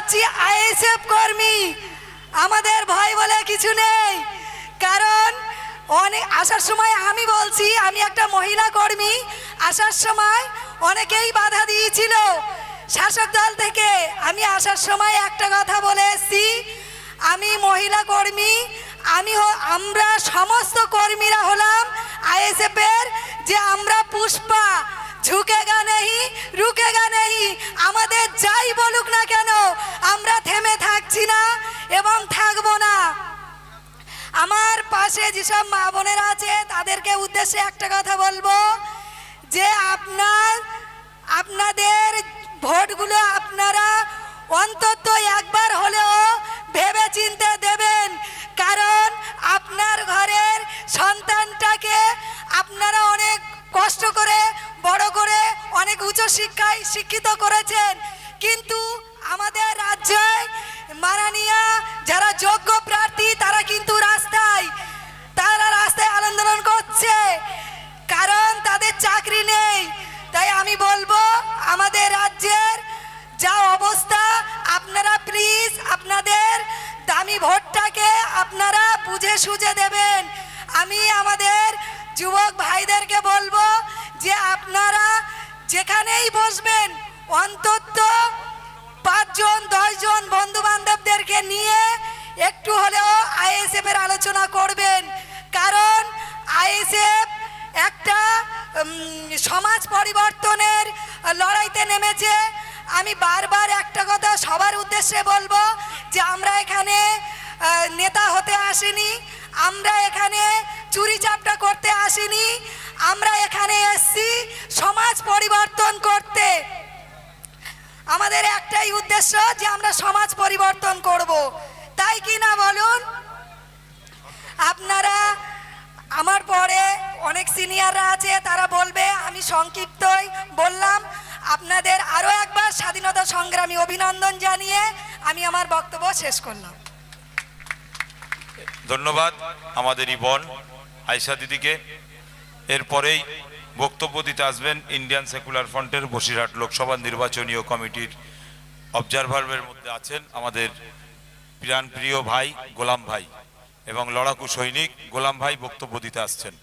হচ্ছি আইএসএফ কর্মী, আমাদের ভয় বলে কিছু নেই। কারণ অনেক আসার সময় আমি বলছি আমি একটা মহিলা কর্মী, আসার সময় অনেকেই বাধা দিয়েছিল শাসক দল থেকে। আমি আসার সময় একটা কথা বলে এসেছি, আমি মহিলা কর্মী, আমরা সমস্ত কর্মীরা হলাম আইএসএফ এর, যে আমরা পুষ্পা, ঝুঁকেগা নেই রুকেগা নেই। আমাদের যাই বলুক না কেন আমরা থেমে থাকছি না এবং থাকবো না। আমার পাশে যেসব মা বোনেরা আছে তাদেরকে উদ্দেশ্যে একটা কথা বলবো, যে আপনাদের ভোটগুলো আপনারা অন্তত একবার হলেও ভেবে চিন্তে দেবেন। কারণ আপনার ঘরের সন্তানটাকে আপনারা অনেক কষ্ট করে বড় করে অনেক উচ্চ শিক্ষায় শিক্ষিত করেছেন, কিন্তু আমাদের রাজ্যে মাননীয় যারা যোগ্য প্রার্থী তারা কিন্তু রাস্তায় আন্দোলন করছে, কারণ তাদের চাকরি নেই। তাই আমি বলবো আমাদের রাজ্যের যা অবস্থা, আপনারা প্লিজ আপনাদের দামি ভোটটাকে আপনারা বুঝে সুঝে দেবেন। আমি আমাদের যুবক ভাইদেরকে বলবো যে আপনারা যেখানেই বসবেন অন্তত 5 জন 10 জন বন্ধু বান্ধবদেরকে নিয়ে একটু হলেও আইএসএফ এর আলোচনা করবেন। কারণ আইএসএফ একটা সমাজ পরিবর্তনের লড়াইতে নেমেছে। আমি বারবার একটা কথা সবার উদ্দেশ্যে বলবো, যে আমরা এখানে নেতা হতে আসিনি, আমরা এখানে চুরি চাপটা করতে আসিনি, আমরা এখানে এসেছি সমাজ পরিবর্তন করতে। আমাদের একটাই উদ্দেশ্য যে আমরা সমাজ পরিবর্তন করব, তাই কি না বলুন? আপনারা আমার পরে অনেক সিনিয়ররা আছে, তারা বলবে, আমি সংক্ষিপ্তই বললাম। আপনাদের আরো একবার স্বাধীনতা সংগ্রামী অভিনন্দন জানিয়ে আমি আমার বক্তব্য শেষ করলাম। ধন্যবাদ আমাদের বোন আয়শা দিদিকে। এরপরেই বক্তব্য দিতে আসবেন ইন্ডিয়ান সেকুলার ফ্রন্টের বসিরহাট লোকসভা নির্বাচনীয় কমিটির অবজারভারের মধ্যে আছেন আমাদের প্রাণপ্রিয় ভাই গোলাম ভাই, এবং লড়াকু সৈনিক গোলাম ভাই বক্তব্য দিতে আসছেন।